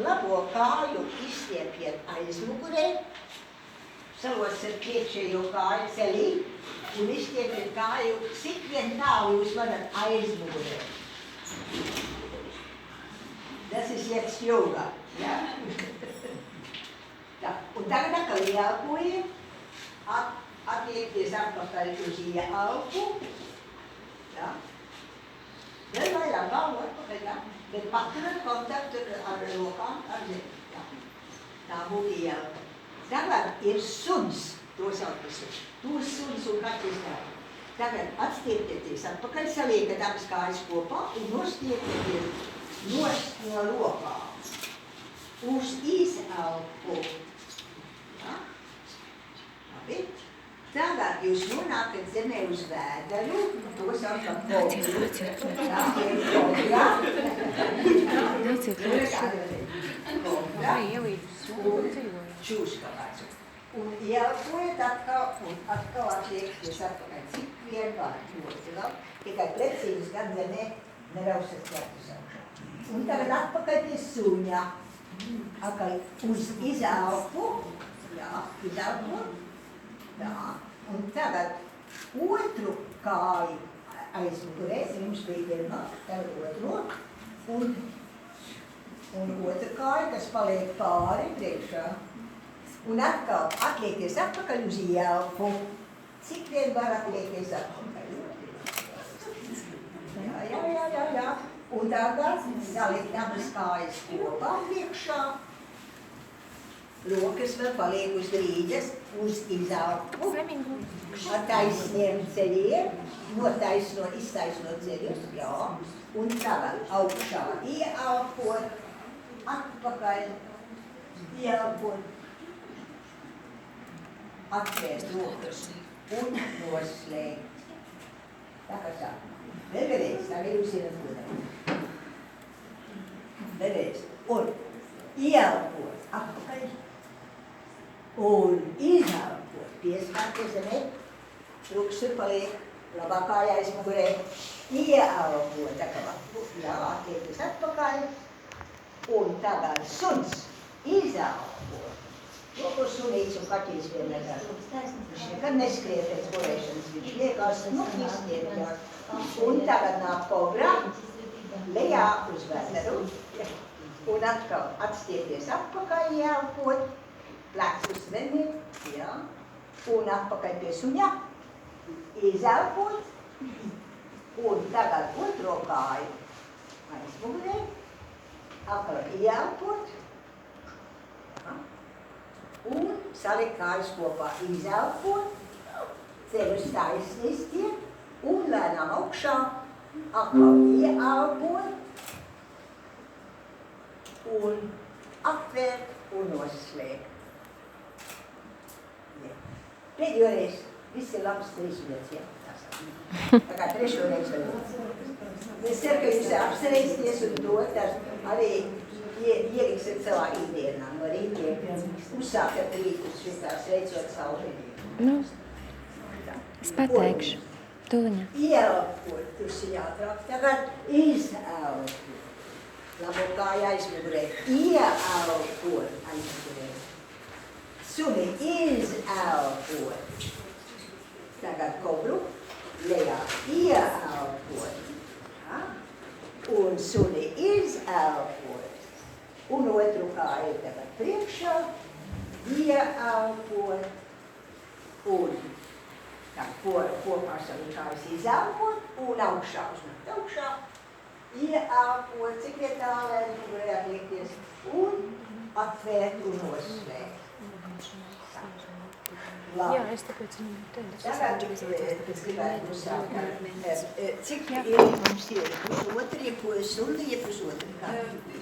labo kāju izstiepiet aizmugurē, salosiet priekšējo kāju celī un izstiepiet kāju, cik vien tālu jūs varat aizmugurē. Tas ir jetzt yoga, ja? Tā, un tagad atkal ieelpojiet, atliekties atpakaļ uz ieelpu, ja? Vēl vairāk galvu atpakaļ, ja? Bet paturat kontaktu ar rokām, ar zemi, ja? Tā būtu ieelpa. Tagad ir suns, to sauc par suns. Tos suns un kaķis dara. Tagad atstiepieties atpakaļ, saliekat abas kājas kopā un nostiepieties nost no rokām. Uz izelpu. Ja? Labi. Tagad jūs nonākat zemē uz vēderu, to sauc par kobru. Tā ir kobra. Čūskavācu. Un ieelpojiet atkal un atkal atliekties atpakaļ. Cik vien var ļoti labi. Tikai precīzi gan zemē nerausat kvartus augšā. Un tagad atpakaļ pie suņa. Atkal uz izelpu. Jā, izelpu. Tā. Un tagad otru kāju aizmugurēs, jums bija pirmā, tagad otro. Un otru kāju, kas paliek pāri priekšā. Un atkal atliekties atpakaļ uz ieelpu. Cik vien var atliekties atpakaļ? Jā. Un tagad salikt abas kājas kopā priekšā. Rokas vēl paliek uz grīdas, uz izelpu. Ar taisniem ceļiem, iztaisnot ceļus, jā. Un tagad augšā ieelpot, atpakaļ, ieelpot. Atvērt rokas un noslēgt. Tā kā sāk. Vēlreiz, tagad jūs zināt, ko darīt. Vēlreiz. Un ieelpot atpakaļ. Un izelpot. Pieskārties zemē. Rokas tur paliek. Labā kāja aizmugurē. Ieelpot. Tā kā atliekties atpakaļ. Un tagad suns. Izelpot. Lūk, sunīts un kaķis vienmēr dara. Viņš nekad neskrien pēc bolēšanas. Viņš liekās, izstiepjās. Un tagad nāk kobra, lejā uz vēderu. Un atkal atstiepties atpakaļ, ieelpot. Plecus zemē, jā. Un atpakaļ pie suņa. Izelpot. Un tagad otro kāju aizmugurē. Atkal ieelpot. Un salikt kājas kopā, izelpot, ceļus taisni izstiet un lēnām augšā, atkal ieelpot un apvērt un noslēgt. Pēdējo reizi, viss ir labs 3 minūtes, jā. Tā kā trešo reizi vēl. Es ceru, ka jūs apsreizties un dot arī ieliksiet savā ikdienā no rītiem. Uzsākat rītus šitās veicot saulēm. Nu, es pateikšu. Tūliņā. Ieelpot, tas ir jātrāk. Tagad izelpot. Labo kāju aizmugurē. Ieelpot aizmugurē. Suni izelpot. Tagad kobru lejā. Ieelpot. Un suni izelpot. Un otru kāju tagad priekšā, ieelpot un kopā savu kājas izelpot un augšā uznākt augšā, ieelpot, cik vien tālu aizmugurē atliekties un atvērt un noslēgt. Jā, es tāpēc tagad es gribētu uzsākt. Cik mums ir pusotri, sundi, pusotri kādi?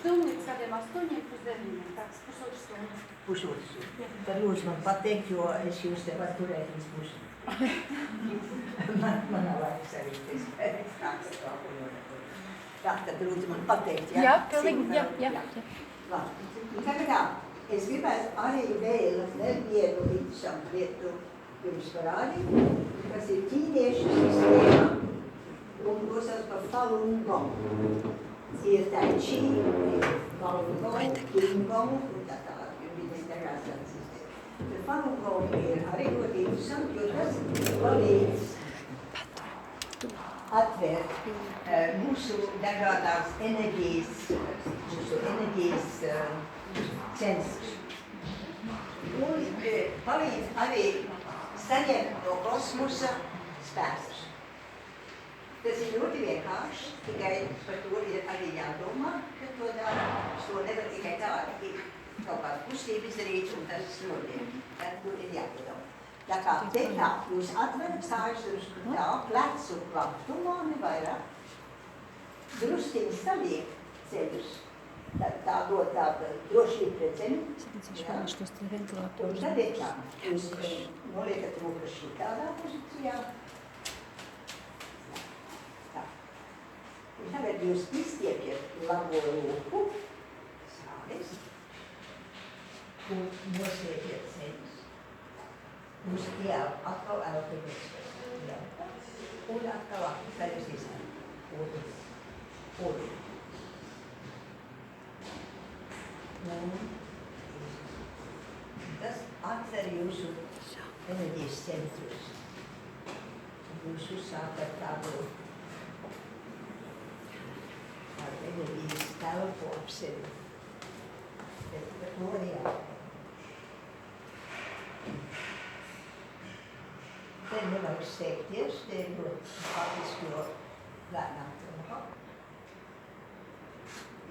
Stundas kādiem 8 pus 9, tāds pusotru stundu. Pusotru stundu. Tad lūdzu man pateikt, jo es jūs te varu turēt līdz pusi. Man nav laiks arī tā, tad lūdzu man pateikt, jā? Jā, pilnīgi, jā. Labi. Tagad tā, es gribētu arī vēl vienu interesantu lietu jums parādīt, kas ir ķīniešu sistēma, un to sauc par Falun Gong. Ir tai chi, mão, miten terässänsistä. Se fanukouliin harjoituksen, jotas valits atver mūsu dažādās enerģijas centrs. Un palīdz arī saņemt no kosmosa spēkus. Tas ir ļoti vienkārši, tikai par to ir arī jādomā, ka to dara. To nevar tikai tādi kaut kādu kustību izdarīt, un tas notiek. Tad tur ir jāpadomā. Tā kā te tā, jūs atverat kājas drusku tā, plecu platumā, ne vairāk. Drustiņi saliek ceļus. Tā dod tādu drošību pret zemi. Un tad ir tā, jūs noliekat rokas šī tādā pozīcijā. Un tagad jūs izstiepjat labo roku, sāles, un noslēpiet ceļus. Jūs atkal elpaties, un atkal atveries izsākt. Un tas atver jūsu enerģijas centrus. Jūs uzsākat tādu enerģijas telpu ap sevi. Bet par to arī te nevajag steigties, te ir faktiski jo lēnām telpa.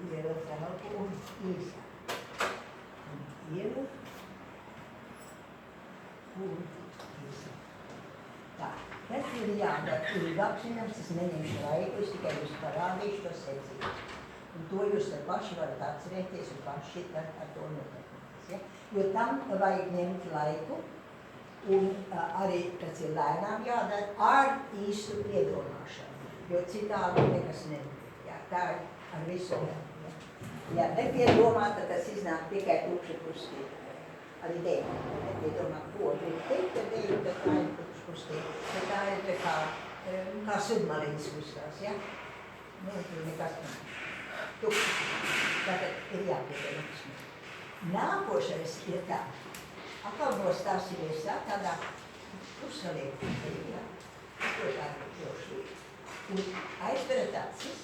Ievilkt telpu un īsāk. Un ievilkt un īsāk. Tā, tas ir jādara ilgāk, zināms, tas neņemšu laiku, es tikai jūs parādīšu to secību. Un to jūs tad paši varat atcerēties un paši ar to noteikties. Ja? Jo tam vajag ņemt laiku un arī tas ir lēnām jādara ar īstu iedomāšanu, jo citādi nekas nenotiek. Ja? Tā ir ar visu jādara. Ja nepiedomā, tad tas iznāk tikai tukša kustība. Arī dēļ. Nepiedomā, ko grib teikt, tad dēļ, bet tā ir tukša kustība. Bet tā ir kā submarīns kustās, ja? Nu, tur nekas nav. Tukšs. Tātad ir jāpiedomās. Nākošais ir tā. Atkal nostāsimies tādā uzsalieku ceļā. To tā ir drošība. Un aizverat acis.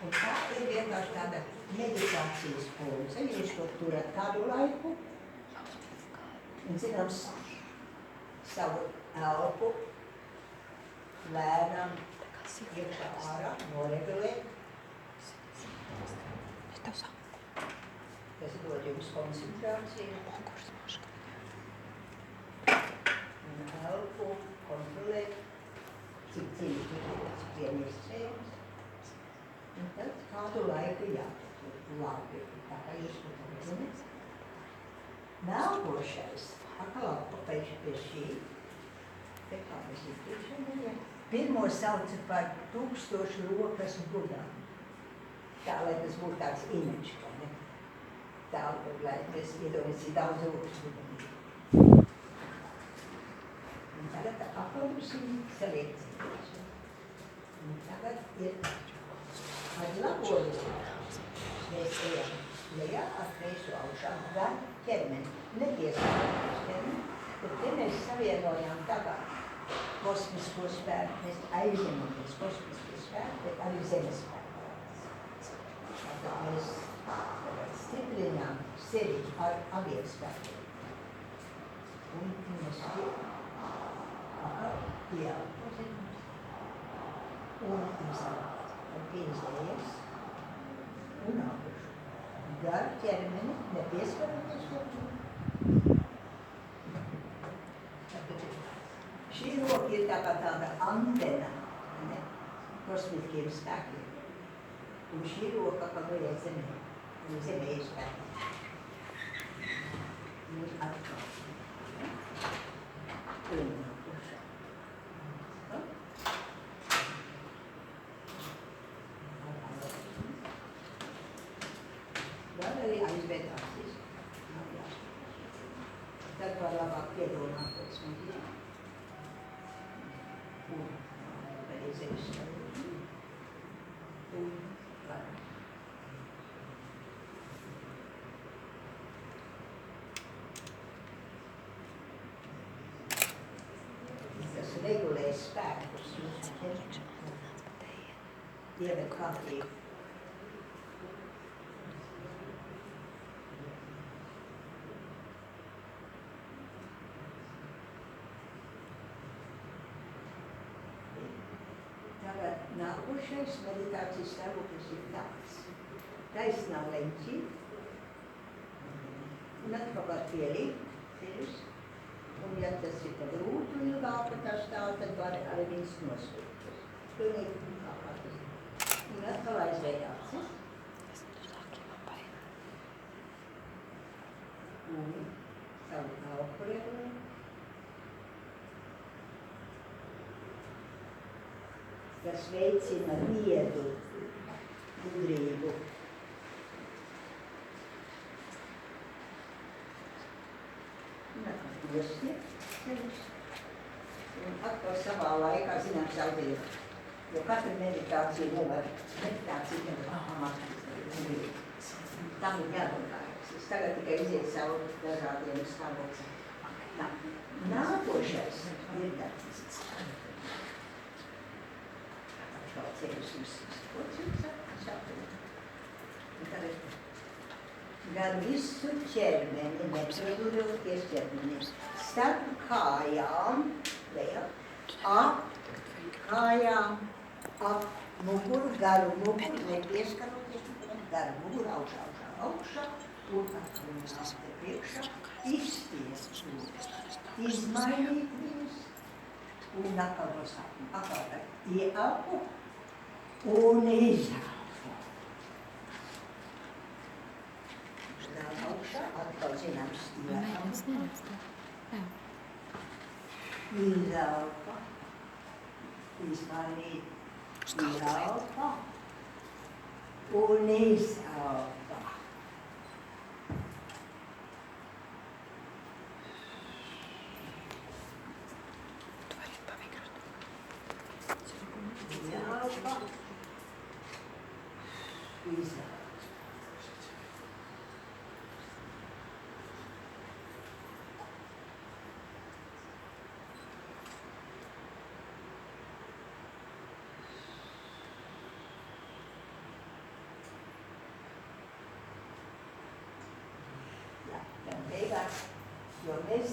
Un tā ir vienkārši tāda meditācijas pūze. Jūs to turat kādu laiku. Un zināms, savu elpu lēnām iekšā ārā noregulēt. Tas dod jums koncentrāciju. Un elpu kontrolēt, cik dziļi tur ir tas piemirsējums. Un tad kādu laiku jāpatur labi, tā kā jūs to zināt. Nākošais, atkal atpakaļ pie šī, te kā mēs iztiešam, ja? Pirmo sauca par 1000 rokas budām. Tā, lai tas būtu tāds imidžs, vai ne? Tā, lai mēs iedomājamies, cik daudz rokas budām. Un tagad atkal drusīņi saliekties. Un tagad ir ar labo roku. Mēs ejam lejā ar kreiso augšā, gan ķermeni. Nepiesākties ķermeni, bet te mēs savienojām tā kā kosmisko spēku. Mēs aizņemamies kosmisko spēku, bet arī zemes spēku. Tātad mēs stiprinām sevi ar abiem spēkiem. Un mēs pieelpozim un izlāt. Un piezējas un augšu. Gar ķermeni, nepieskaramies ķermeni. Šī roka ir tā kā tāda antena, ne, kosmiskiem spēkiem. Un šī roka pagaiet zemē. Un zemē ir spēki. Un atkal. Un nākošā. Var arī aizvērtāsies. Tad var labāk piedomāties. Un arī zemes spēki. Un var. Iemet kārtību. Tagad nākošais meditācijas stāvoklis ir tāds. Taisnā leņķī. Un atkal var pielikt ceļus. Un ja tas ir tad rūtu ilgāk, ka tā stāv, tad var arī viņas nosūkt. Pilnīgi kā tas. Un atkal aizvēj acis. Un savu augurēlu. Tas veicina miedu, gudrību. Un atkal dosiet ceļus. Un atkal savā laikā, zinām, saudīt. Jo katra meditācija nevar amatīt. Tam ir jādomājas. Es tagad tikai iziet savu dažādiem stāvokļiem. Nākošais ir tāds. Ceļus gan visu ķermeni, nepreduroties ķermeni, starp kājām, ap kājām, ap muguru, garu muguru, nepieskaroties, garu muguru, augšā, un atkal priekšā, izspiest, izmainīt viņus, un atkal no sākuma, atkal ieelpu, un izelpu. Nāk augšā, atkal zināms, ieelpu. Izelpa. Izmainīt, ieelpa. Un izelpa. Izelpa. Izelpa. Beigās, jo mēs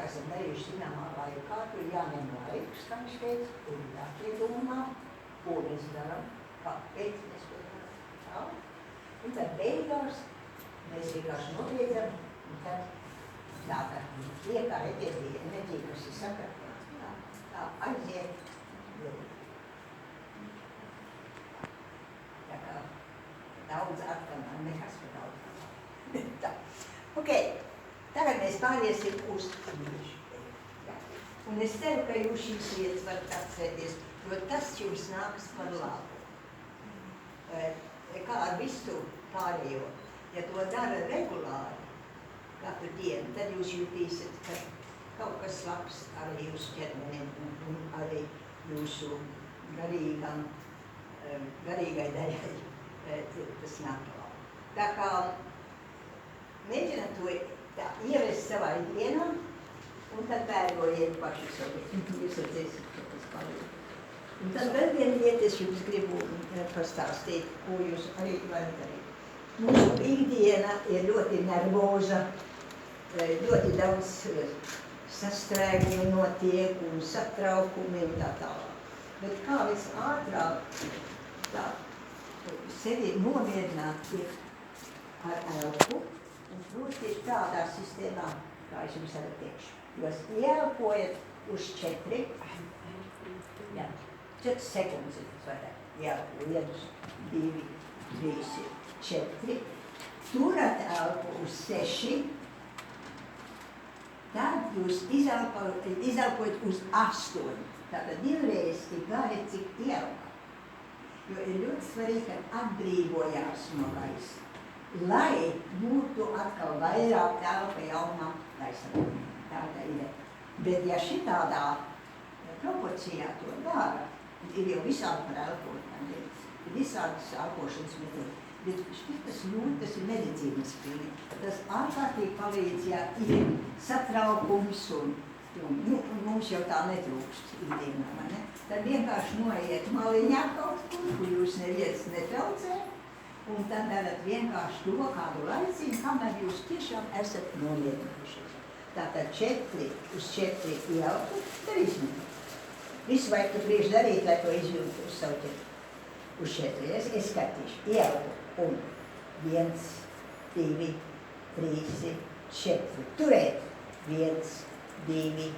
esam darījuši zināmā laikā, tur jāņem laiks, kā viņš teica, un jāpiedomā, ko mēs darām, kāpēc mēs to darām. Un tad beigās mēs vienkārši nobeidzam, un tad tā liekā enerģija, kas ir sakartā, tā aiziet. Tā kā daudz atkal nekas par daudz. Tā. Ok, tagad mēs pāriesim uz mīļu. Un es ceru, ka jūs šīs vietas varat atcerēties, jo tas jums nāks par labu. Kā ar visu pārējo, ja to dara regulāri, katru dienu, tad jūs jutīsiet, ka kaut kas labs arī jūsu ķermenim un arī jūsu garīgai daļai tas nāk par labu. Tā kā mēģināt to ievest savā ikdienā, un tad vērojiet paši savu. Jūs redzēsiet, ka tas palīdz. Un tad vēl viena lieta, es jums gribu pastāstīt, ko jūs arī varat darīt. Mūsu ikdiena ir ļoti nervoza, ļoti daudz sastrēgumi notiek un satraukumi un tā tālāk. Bet kā visātrāk tā sevi nomierināt ir ar elpu, un proti tādā sistēmā, kā es jums arī teikšu. Jūs ieelpojat uz 4 sekundes, ieelpojat uz 2, 3, 4, turat elpu uz 6, tad jūs izelpojat uz 8. Tātad divreiz tik gari, cik ieelpā. Jo ir ļoti svarīgi, ka atbrīvojās no gaisa, lai būtu atkal vairāk telpa jaunam gaisam. Tāda ir. Bet ja šitādā proporcijā to dara, ir jau visādi par elpotām, ir visādas elpošanas metodas, bet šitas tas ir medicīnas pilnīgi. Tas ārkārtīgi palīdz, ja ir satraukums un Mums jau tā netrūkst ikdienā, vai ne? Tad vienkārši noiet maliņā kaut kur jūs neviens netraucē, un tad darat vienkārši to kādu laiciņu, kamēr jūs tiešām esat nomierinājušies. Tātad 4 uz 4 ieautu, darīsim. Visu vajag tu priekš darīt, lai to izjūtu uz savu ķerti. Uz 4, es skatīšu, ieautu, un 1, 2, 3, 4. Turēt. 1, 2,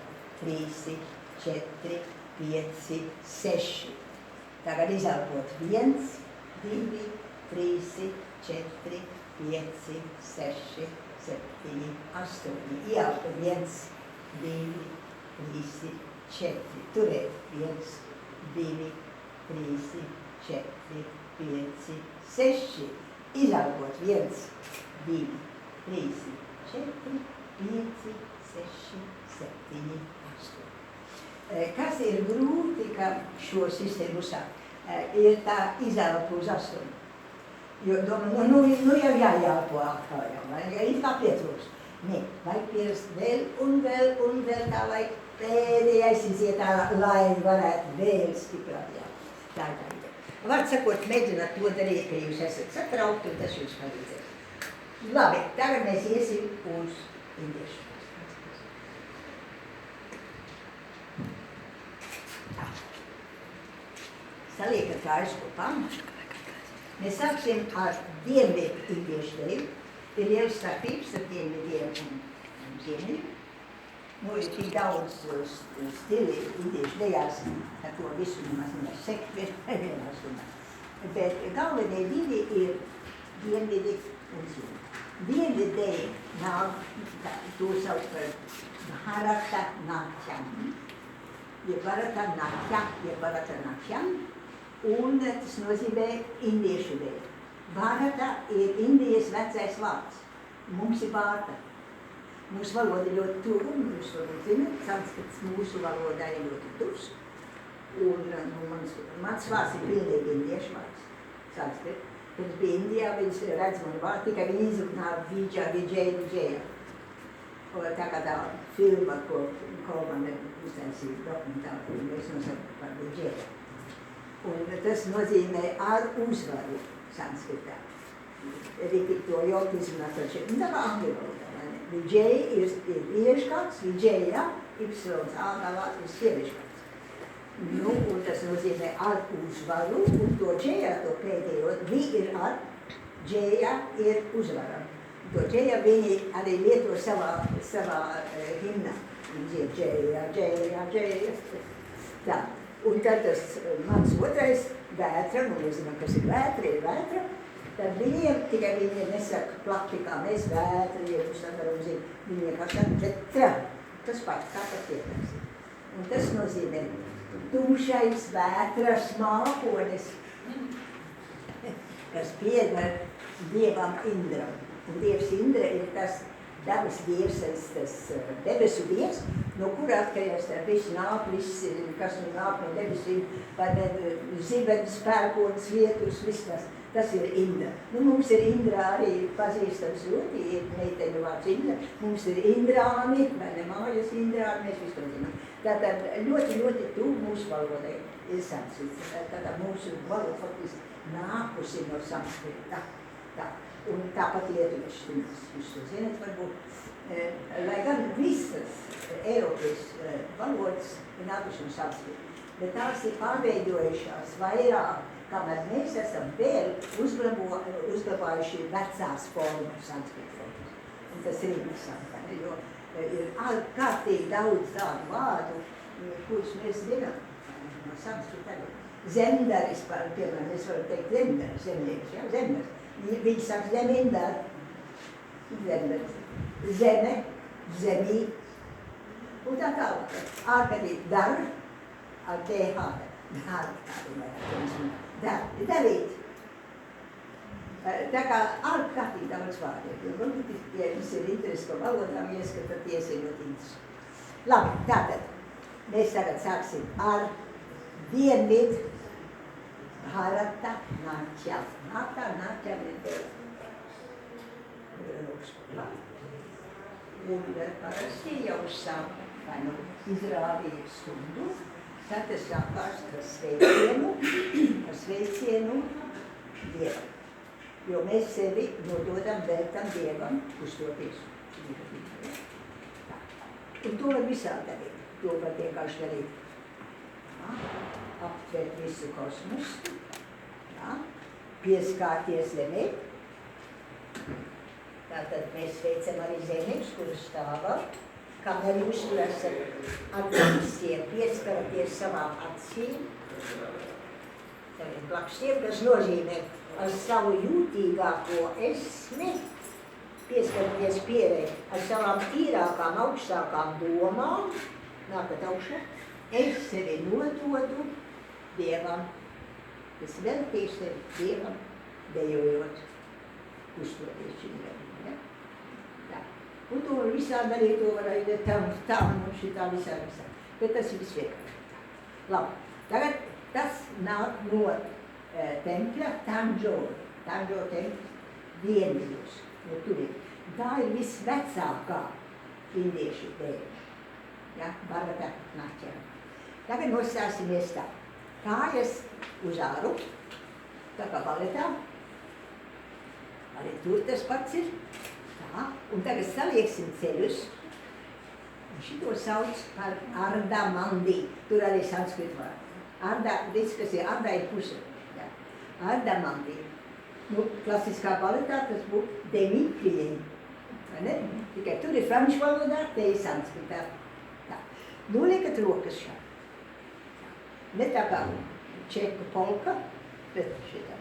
3, 4, 5, 6. Tagad izelpot. 1, 2, 3, 4, 5, 6, 7, 8. Ieautu. 1, 2, 3, 4. Turēt. 1, 2, 3, 4, 5, 6. Izelpot. 1, 2, 3, 4, 5, 6, 7, 8. Kas ir grūti, ka šo sistēmu uzsākt? Ir tā izelpa uz 8. Jo domā, nu jau jājelpo atkal jau, vai? Ir kā pietrūkst. Nē, vajag pierast vēl un vēl tā, lai pēdējais iziet ārā, lai varētu vēl stiprāt jā. Tā ir tā ideja. Var sakot, mēģināt to darīt, ka jūs esat satraukti un tas jūs palīdzēs. Labi, tagad mēs iesim uz indiešu. Saliekat kājas kopā. Mēs sāksim ar dienvidu indiešu deju. Ir liela starpības ar dienvidiem un ziemeļiem. Nu, ir tik daudz stili indiešu dejās, ar to visu nemaz nevar sekt vienā stundā. Bet galvenie divi ir dienvidi un ziemeļi. Dienvidu deja nāk, to sauc par Bharata Natyam. Bharata Natya, Bharata Natyam. Un tas nozīmē indiešu deja. Bharata ir Indijas vecais vārds. Mums ir Bharata. Mūsu valoda ļoti tuva, jūs varbūt zināt, sanskrits mūsu valodā ir ļoti tuvs. Un mans vārds ir pilnīgi indiešu vārds, sanskrit. Kad bija Indijā, viņas redz manu vārdu, tikai viņi izrunāja Vijaya. Tā kā tā filma, ko Kolman uztaisīja dokumentāli, ko mēs nosakām par Vijaya. Un tas nozīmē ar uzvaru sanskritā. Arī to ļoti izrunāt ar šeit. Un tā kā angļu valodā. Vijaya ir vīrieškārts, Vijaya, Y-A galā ir sievieškārts. Nu, un tas nozīmē ar uzvaru, un to džējā, to pēdējo, vi ir ar, džējā ir uzvara. To džējā viņi arī lieto savā himnā. Viņi ir džējā. Tā. Un tad tas mans otrais vētra, nu mēs zinām, kas ir vētra, tad viņiem, tikai viņi nesaka plakti, kā mēs vētra, ja jūs varam zināt, viņi kā saka vetra, tas pats, kā tas pietās. Un tas nozīmē tumšais vētras mākonis, kas piedar dievam Indram. Un dievs Indra ir tas dabas dievs, tas debesu dievs, no kura atkarījās tā viss nāk, kas nu nāk no debesīm, vai zibens, pērkonis, vietus, viss tas. Tas ir Indra. Nu, mums ir Indra arī pazīstams ļoti, ir meiteņu vārds Indra. Mums ir Indrāni, vai ne mājas Indrāni, mēs visu to zinām. Tātad ļoti tuvu mūsu valodai ir sanskrits. Tātad mūsu valoda faktiski nākusi no sanskrita. Tā. Un tāpat lietuvieši, jūs to zināt varbūt. Lai gan visas Eiropas valodas ir nākuši no sanskrita, bet tās ir pārveidojušās vairāk, kamēr mēs esam vēl uzglabājuši vecās formas, sanskrita formas. Un tas ir interesanti, jo ir ārkārtīgi daudz tādu vārdu, kurus mēs zinām no sanskrita arī. Zemdaris, piemēram, mēs varam teikt zemdaris, zemnieks, jā, zemdaris. Viņi saka zemindar, zemdaris, zeme, zemī, un tā tālāk. Ārkārtīgi dar, ar TH, darīt. Tā kā ārkārtīgi daudz vārdiem. Varbūt, ja jums ir interesi par valodām, ieskatāties ir ļoti interesanti. Labi, tātad mēs tagad sāksim ar dienvidu Bharata Natyam. Bharata Natyam ir tev. Un parasti jau sāk vai nu izrādīja stundu, tad tas sākās ar sveicienu Dievam. Jo mēs sevi nododam, veltam Dievam uz to tiesu. Un to var visādi darīt. To var vienkārši darīt. Aptvērt visu kosmosu. Pieskārties zemē. Tātad mēs veicam arī zemes, kuras stāvā. Kamēr jūs tur esat atzīstiem, pieskaraties savām acīm, saviem plakstiem, kas nozīmē ar savu jūtīgāko esmi, pieskaraties pierei, ar savām tīrākām, augstākām domām, nākat augšā, es sevi nododu Dievam. Es veltīšu sevi Dievam, dejojot, uzstoties šim gadījumam. Ja? Un to visādi arī to var arī tam un šitā visādi. Bet tas ir visvienkārši. Labi, tagad tas nāk no tempļa Tanžo tempļa dienvidos. No turien. Tā ir visvecākā indiešu dēļa. Ja? Bharata Natyam. Tagad nostāsimies tā. Kājas uz āru, tā kā baletā. Arī tur tas pats ir. Tā. Un tagad salieksim ceļus. Un šito sauc par Ardha Mandi. Tur arī sanskrit vārds. Ardha, viss, kas ir Ardha ir puse. Ja. Ardha Mandi. Nu, klasiskā baletā tas būtu demi-plie. Vai ne? Tikai tur ir franču valodā, te ir sanskritā. Tā. Noliekat rokas šā. Ne tā kā čeku polka, bet šitā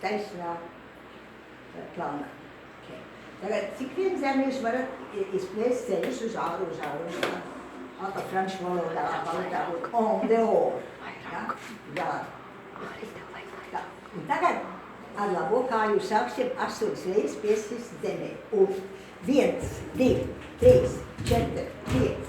taisnā plānā. Okay. Tagad, cik vien zem jūs varat izplēst ceļus uz āru, kā franču valodā, baletā būtu en dehors. Ja? Jā. Tā. Un tagad ar labo kāju sāksim 8 reizes piesist zemē. Un 1, 2, 3, 4, 5,